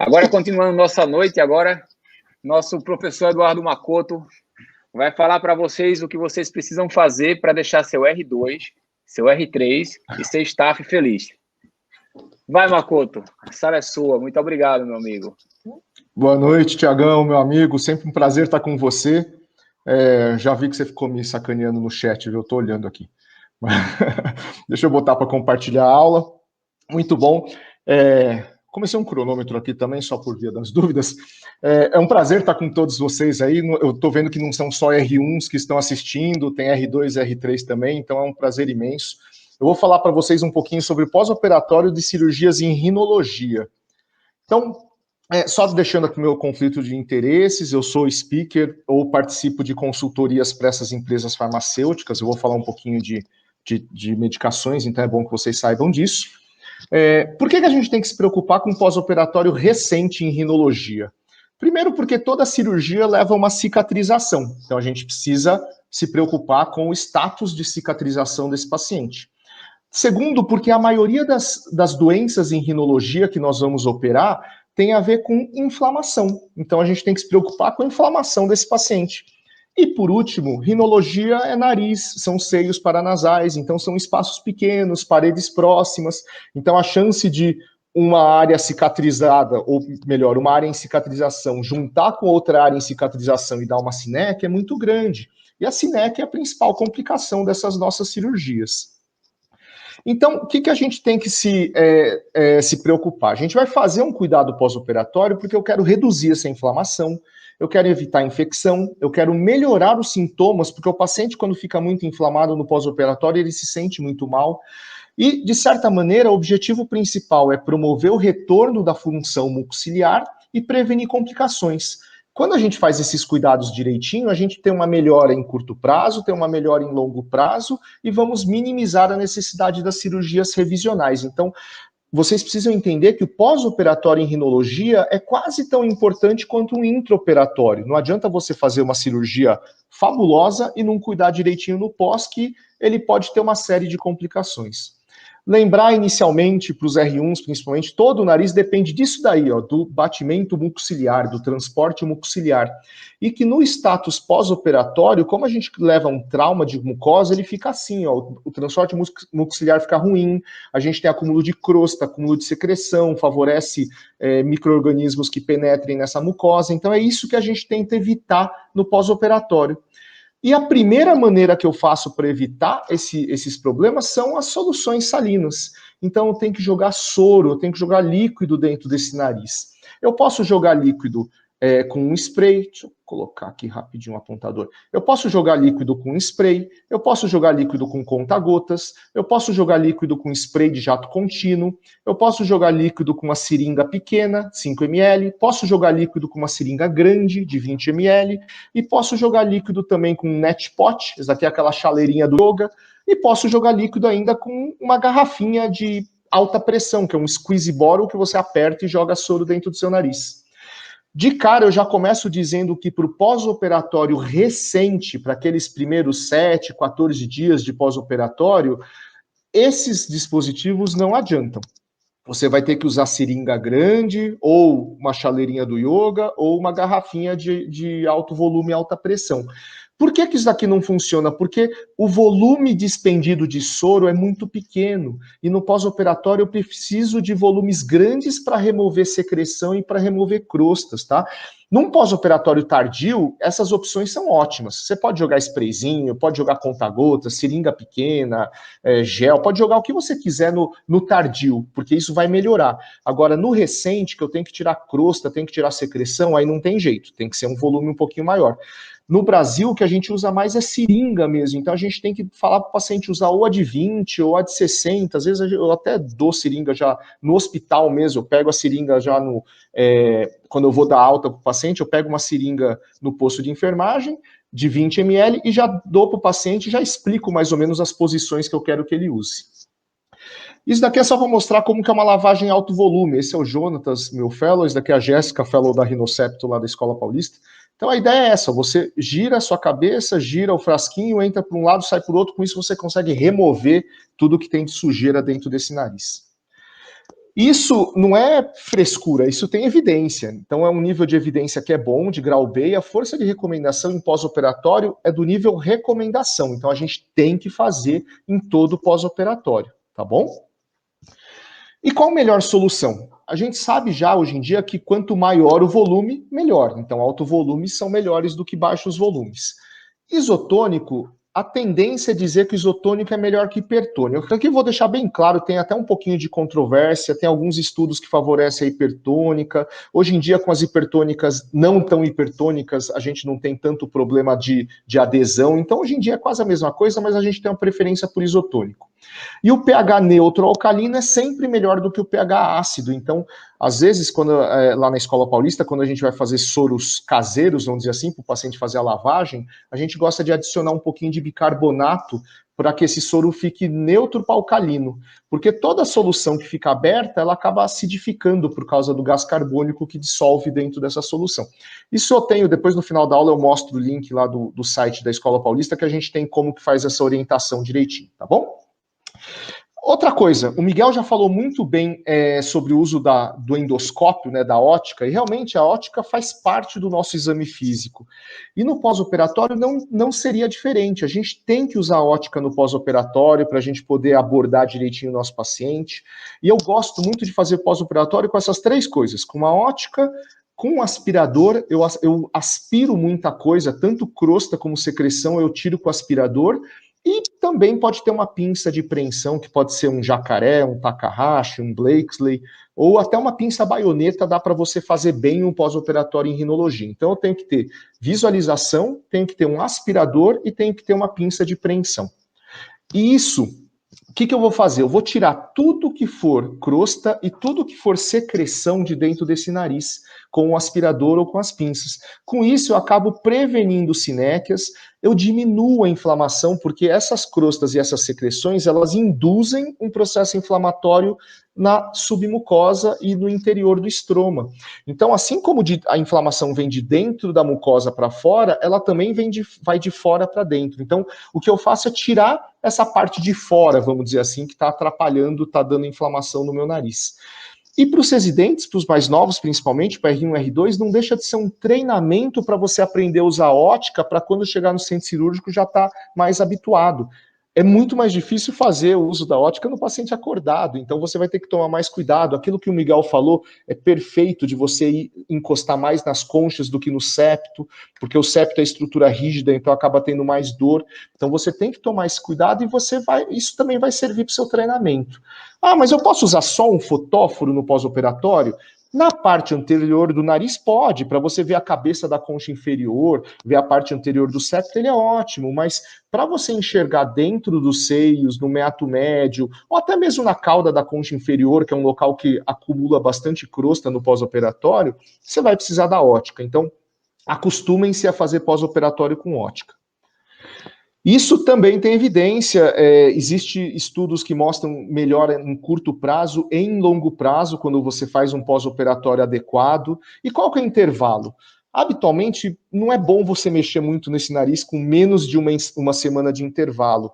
Agora, continuando nossa noite, agora, nosso professor Eduardo Makoto vai falar para vocês o que vocês precisam fazer para deixar seu R2, seu R3 e seu staff feliz. Vai, Makoto, a sala é sua. Muito obrigado, meu amigo. Boa noite, Tiagão, meu amigo. Sempre um prazer estar com você. Já vi que você ficou me sacaneando no chat, viu? Eu estou olhando aqui. Deixa eu botar para compartilhar a aula. Muito bom. Comecei um cronômetro aqui também, só por via das dúvidas. É um prazer estar com todos vocês aí. Eu estou vendo que não são só R1s que estão assistindo, tem R2 e R3 também, então é um prazer imenso. Eu vou falar para vocês um pouquinho sobre pós-operatório de cirurgias em rinologia. Então, só deixando aqui o meu conflito de interesses, eu sou speaker ou participo de consultorias para essas empresas farmacêuticas, eu vou falar um pouquinho de medicações, então é bom que vocês saibam disso. Por que a gente tem que se preocupar com pós-operatório recente em rinologia? Primeiro, porque toda cirurgia leva a uma cicatrização, então a gente precisa se preocupar com o status de cicatrização desse paciente. Segundo, porque a maioria das doenças em rinologia que nós vamos operar tem a ver com inflamação. Então a gente tem que se preocupar com a inflamação desse paciente. E por último, rinologia é nariz, são seios paranasais, então são espaços pequenos, paredes próximas. Então a chance de uma área cicatrizada, ou melhor, uma área em cicatrização, juntar com outra área em cicatrização e dar uma sineque é muito grande. E a sineque é a principal complicação dessas nossas cirurgias. Então, o que a gente tem que se preocupar? A gente vai fazer um cuidado pós-operatório porque eu quero reduzir essa inflamação, eu quero evitar a infecção, eu quero melhorar os sintomas, porque o paciente, quando fica muito inflamado no pós-operatório, ele se sente muito mal. E, de certa maneira, o objetivo principal é promover o retorno da função mucociliar e prevenir complicações. Quando a gente faz esses cuidados direitinho, a gente tem uma melhora em curto prazo, tem uma melhora em longo prazo e vamos minimizar a necessidade das cirurgias revisionais. Então, vocês precisam entender que o pós-operatório em rinologia é quase tão importante quanto um intraoperatório. Não adianta você fazer uma cirurgia fabulosa e não cuidar direitinho no pós, que ele pode ter uma série de complicações. Lembrar inicialmente, para os R1s principalmente, todo o nariz depende disso daí, ó, do batimento mucociliar, do transporte mucociliar. E que no status pós-operatório, como a gente leva um trauma de mucosa, ele fica assim, ó, o transporte mucociliar fica ruim, a gente tem acúmulo de crosta, acúmulo de secreção, favorece micro-organismos que penetrem nessa mucosa. Então é isso que a gente tenta evitar no pós-operatório. E a primeira maneira que eu faço para evitar esses problemas são as soluções salinas. Então eu tenho que jogar soro, eu tenho que jogar líquido dentro desse nariz. Eu posso jogar líquido com um spray, deixa eu colocar aqui rapidinho o apontador. Eu posso jogar líquido com spray, eu posso jogar líquido com conta-gotas, eu posso jogar líquido com spray de jato contínuo, eu posso jogar líquido com uma seringa pequena, 5 ml, posso jogar líquido com uma seringa grande, de 20 ml, e posso jogar líquido também com um netpot, essa aqui é aquela chaleirinha do yoga, e posso jogar líquido ainda com uma garrafinha de alta pressão, que é um squeeze bottle que você aperta e joga soro dentro do seu nariz. De cara, eu já começo dizendo que para o pós-operatório recente, para aqueles primeiros 7, 14 dias de pós-operatório, esses dispositivos não adiantam. Você vai ter que usar seringa grande, ou uma chaleirinha do yoga, ou uma garrafinha de alto volume e alta pressão. Por que isso daqui não funciona? Porque o volume dispendido de soro é muito pequeno, e no pós-operatório eu preciso de volumes grandes para remover secreção e para remover crostas, tá? Num pós-operatório tardio, essas opções são ótimas. Você pode jogar sprayzinho, pode jogar conta-gotas, seringa pequena, gel, pode jogar o que você quiser no tardio, porque isso vai melhorar. Agora, no recente, que eu tenho que tirar crosta, tenho que tirar secreção, aí não tem jeito, tem que ser um volume um pouquinho maior. No Brasil, o que a gente usa mais é seringa mesmo, então a gente tem que falar para o paciente usar ou a de 20 ou a de 60, às vezes eu até dou seringa já no hospital mesmo, eu pego a seringa já quando eu vou dar alta para o paciente, eu pego uma seringa no posto de enfermagem, de 20 ml, e já dou para o paciente, já explico mais ou menos as posições que eu quero que ele use. Isso daqui é só para mostrar como que é uma lavagem alto volume. Esse é o Jonatas, meu fellow, esse daqui é a Jéssica, fellow da Rinocepto lá da Escola Paulista. Então a ideia é essa, você gira a sua cabeça, gira o frasquinho, entra para um lado, sai para o outro, com isso você consegue remover tudo que tem de sujeira dentro desse nariz. Isso não é frescura, isso tem evidência. Então é um nível de evidência que é bom, de grau B, e a força de recomendação em pós-operatório é do nível recomendação. Então a gente tem que fazer em todo pós-operatório, tá bom? E qual a melhor solução? A gente sabe já hoje em dia que quanto maior o volume, melhor. Então alto volumes são melhores do que baixos volumes. Isotônico, a tendência é dizer que isotônico é melhor que hipertônico. Aqui eu vou deixar bem claro, tem até um pouquinho de controvérsia, tem alguns estudos que favorecem a hipertônica. Hoje em dia, com as hipertônicas não tão hipertônicas, a gente não tem tanto problema de adesão. Então, hoje em dia é quase a mesma coisa, mas a gente tem uma preferência por isotônico. E o pH neutro alcalino é sempre melhor do que o pH ácido. Então, às vezes, lá na Escola Paulista, quando a gente vai fazer soros caseiros, vamos dizer assim, para o paciente fazer a lavagem, a gente gosta de adicionar um pouquinho de bicarbonato para que esse soro fique neutro para alcalino. Porque toda solução que fica aberta, ela acaba acidificando por causa do gás carbônico que dissolve dentro dessa solução. Isso eu tenho, depois no final da aula eu mostro o link lá do site da Escola Paulista, que a gente tem como que faz essa orientação direitinho, tá bom? Outra coisa, o Miguel já falou muito bem sobre o uso do endoscópio, né, da ótica, e realmente a ótica faz parte do nosso exame físico. E no pós-operatório não seria diferente, a gente tem que usar a ótica no pós-operatório para a gente poder abordar direitinho o nosso paciente, e eu gosto muito de fazer pós-operatório com essas três coisas, com uma ótica, com um aspirador, eu aspiro muita coisa, tanto crosta como secreção eu tiro com o aspirador. E também pode ter uma pinça de preensão, que pode ser um jacaré, um Takahashi, um Blakesley, ou até uma pinça baioneta, dá para você fazer bem um pós-operatório em rinologia. Então eu tenho que ter visualização, tenho que ter um aspirador e tenho que ter uma pinça de preensão. E isso, o que eu vou fazer? Eu vou tirar tudo que for crosta e tudo que for secreção de dentro desse nariz, com o aspirador ou com as pinças. Com isso, eu acabo prevenindo sinéquias, eu diminuo a inflamação, porque essas crostas e essas secreções, elas induzem um processo inflamatório na submucosa e no interior do estroma. Então, assim como a inflamação vem de dentro da mucosa para fora, ela também vai de fora para dentro. Então, o que eu faço é tirar essa parte de fora, vamos dizer assim, que está atrapalhando, está dando inflamação no meu nariz. E para os residentes, para os mais novos principalmente, para R1 e R2, não deixa de ser um treinamento para você aprender a usar ótica, para quando chegar no centro cirúrgico já estar mais habituado. É muito mais difícil fazer o uso da ótica no paciente acordado, então você vai ter que tomar mais cuidado. Aquilo que o Miguel falou é perfeito, de você encostar mais nas conchas do que no septo, porque o septo é estrutura rígida, então acaba tendo mais dor. Então você tem que tomar esse cuidado e isso também vai servir para o seu treinamento. Ah, mas eu posso usar só um fotóforo no pós-operatório? Na parte anterior do nariz pode, para você ver a cabeça da concha inferior, ver a parte anterior do septo, ele é ótimo, mas para você enxergar dentro dos seios, no meato médio, ou até mesmo na cauda da concha inferior, que é um local que acumula bastante crosta no pós-operatório, você vai precisar da ótica. Então, acostumem-se a fazer pós-operatório com ótica. Isso também tem evidência, existem estudos que mostram melhora em curto prazo e em longo prazo, quando você faz um pós-operatório adequado. E qual que é o intervalo? Habitualmente, não é bom você mexer muito nesse nariz com menos de uma semana de intervalo.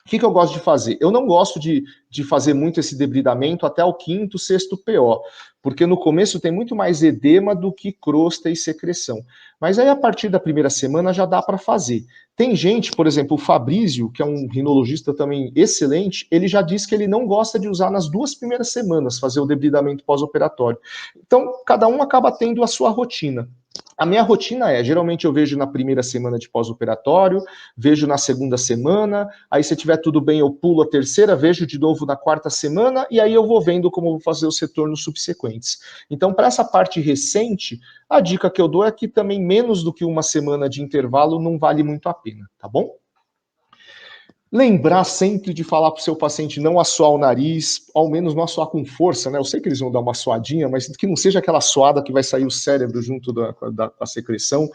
O que eu gosto de fazer? Eu não gosto de fazer muito esse debridamento até o 5º, 6º PO, porque no começo tem muito mais edema do que crosta e secreção. Mas aí a partir da primeira semana já dá para fazer. Tem gente, por exemplo, o Fabrício, que é um rinologista também excelente, ele já disse que ele não gosta de usar nas 2 primeiras semanas, fazer o debridamento pós-operatório. Então, cada um acaba tendo a sua rotina. A minha rotina geralmente eu vejo na primeira semana de pós-operatório, vejo na segunda semana, aí se tiver tudo bem eu pulo a terceira, vejo de novo na 4ª semana, e aí eu vou vendo como eu vou fazer os retornos subsequentes. Então, para essa parte recente, a dica que eu dou é que também menos do que uma semana de intervalo não vale muito a pena, tá bom? Lembrar sempre de falar para o seu paciente não assoar o nariz, ao menos não assoar com força, né? Eu sei que eles vão dar uma suadinha, mas que não seja aquela suada que vai sair o cérebro junto da secreção.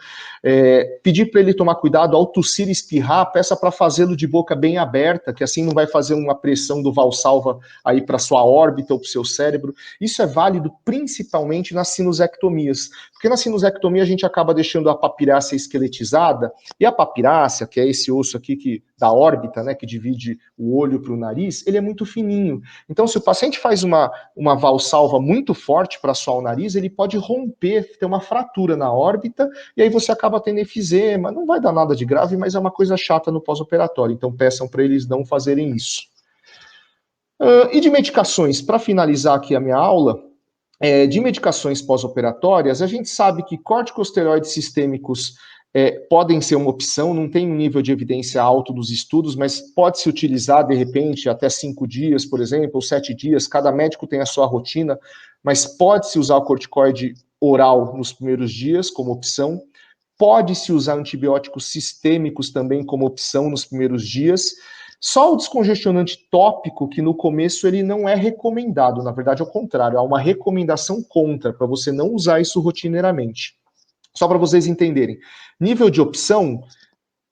Pedir para ele tomar cuidado, ao tossir e espirrar, peça para fazê-lo de boca bem aberta, que assim não vai fazer uma pressão do valsalva aí para sua órbita ou para o seu cérebro. Isso é válido principalmente nas sinusectomias, porque na sinusectomia a gente acaba deixando a papirácea esqueletizada, e a papirácea, que é esse osso aqui da órbita, aorta, né, que divide o olho para o nariz, ele é muito fininho. Então, se o paciente faz uma valsalva muito forte para suar o nariz, ele pode romper, ter uma fratura na órbita, e aí você acaba tendo efizema. Não vai dar nada de grave, mas é uma coisa chata no pós-operatório. Então, peçam para eles não fazerem isso. E de medicações, para finalizar aqui a minha aula, de medicações pós-operatórias, a gente sabe que corticosteroides sistêmicos podem ser uma opção, não tem um nível de evidência alto dos estudos, mas pode-se utilizar, de repente, até 5 dias, por exemplo, ou 7 dias, cada médico tem a sua rotina, mas pode-se usar o corticoide oral nos primeiros dias como opção, pode-se usar antibióticos sistêmicos também como opção nos primeiros dias. Só o descongestionante tópico, que no começo ele não é recomendado, na verdade é o contrário, há uma recomendação contra, para você não usar isso rotineiramente. Só para vocês entenderem. Nível de opção,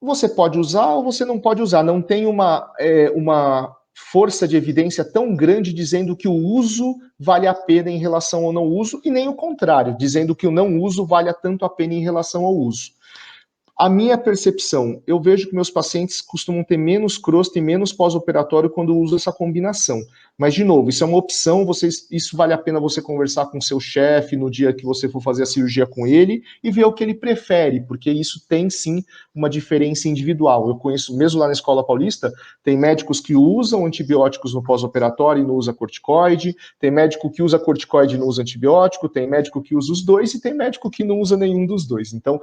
você pode usar ou você não pode usar. Não tem uma força de evidência tão grande dizendo que o uso vale a pena em relação ao não uso, e nem o contrário, dizendo que o não uso vale tanto a pena em relação ao uso. A minha percepção, eu vejo que meus pacientes costumam ter menos crosta e menos pós-operatório quando usam essa combinação. Mas, de novo, isso é uma opção, isso vale a pena você conversar com o seu chefe no dia que você for fazer a cirurgia com ele e ver o que ele prefere, porque isso tem, sim, uma diferença individual. Eu conheço, mesmo lá na Escola Paulista, tem médicos que usam antibióticos no pós-operatório e não usa corticoide, tem médico que usa corticoide e não usa antibiótico, tem médico que usa os dois e tem médico que não usa nenhum dos dois. Então,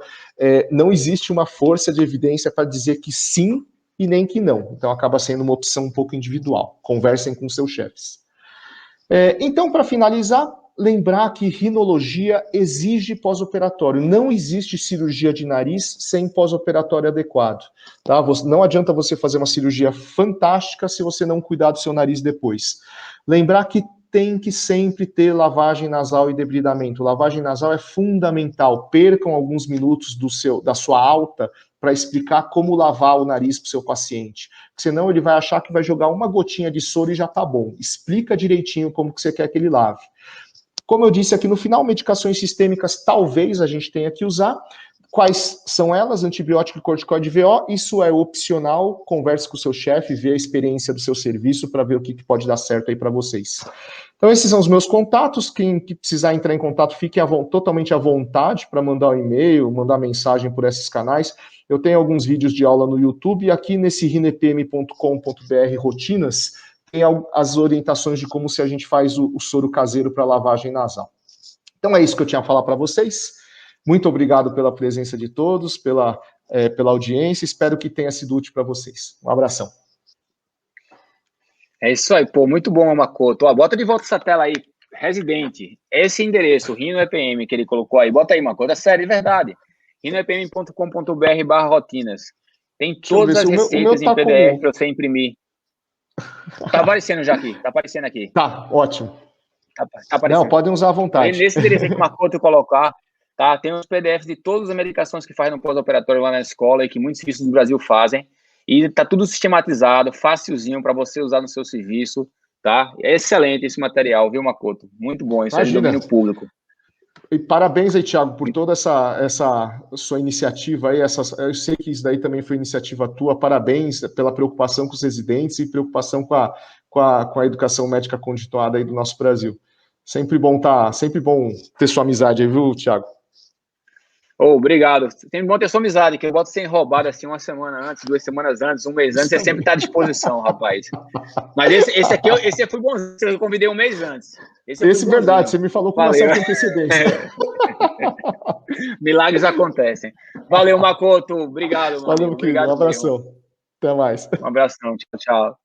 não existe uma força de evidência para dizer que sim e nem que não. Então, acaba sendo uma opção um pouco individual. Conversem com seus chefes. Então, para finalizar, lembrar que rinologia exige pós-operatório. Não existe cirurgia de nariz sem pós-operatório adequado. Tá? Não adianta você fazer uma cirurgia fantástica se você não cuidar do seu nariz depois. Lembrar que tem que sempre ter lavagem nasal e debridamento. Lavagem nasal é fundamental. Percam alguns minutos da sua alta para explicar como lavar o nariz para o seu paciente. Senão ele vai achar que vai jogar uma gotinha de soro e já está bom. Explica direitinho como que você quer que ele lave. Como eu disse aqui no final, medicações sistêmicas talvez a gente tenha que usar. Quais são elas? Antibiótico e corticoide VO, isso é opcional, converse com o seu chefe, vê a experiência do seu serviço para ver o que pode dar certo aí para vocês. Então esses são os meus contatos, quem precisar entrar em contato, fique totalmente à vontade para mandar um e-mail, mandar mensagem por esses canais. Eu tenho alguns vídeos de aula no YouTube e aqui nesse rinepm.com.br rotinas tem as orientações de como se a gente faz o soro caseiro para lavagem nasal. Então é isso que eu tinha a falar para vocês. Muito obrigado pela presença de todos, pela audiência. Espero que tenha sido útil para vocês. Um abração. É isso aí, pô. Muito bom, Makoto. Ó, bota de volta essa tela aí. Residente. Esse endereço, Rino EPM, que ele colocou aí. Bota aí, Makoto. É sério, de verdade. rinoepm.com.br/rotinas. Tem todas as receitas em PDF para você imprimir. Tá aparecendo já aqui. Tá aparecendo aqui. Tá, ótimo. Tá aparecendo. Não, podem usar à vontade. Nesse endereço aí que o Makoto colocar, tá? Tem os PDFs de todas as medicações que faz no pós-operatório lá na escola e que muitos serviços do Brasil fazem. E tá tudo sistematizado, facilzinho para você usar no seu serviço, tá? É excelente esse material, viu, Makoto? Muito bom, isso é de domínio público. E parabéns aí, Thiago, por toda essa sua iniciativa aí. Eu sei que isso daí também foi iniciativa tua. Parabéns pela preocupação com os residentes e preocupação com a educação médica continuada aí do nosso Brasil. Sempre bom ter sua amizade aí, viu, Thiago? Obrigado. Sempre bom ter sua amizade, que eu boto sem roubado assim 1 semana antes, 2 semanas antes, 1 mês antes, você sempre está à disposição, rapaz. Mas esse aqui foi bom, eu convidei 1 mês antes. Esse é verdade, você me falou com uma certa antecedência. Milagres acontecem. Valeu, Makoto. Obrigado, mano. Valeu, querido. Um abração. Até mais. Um abração. Tchau, tchau.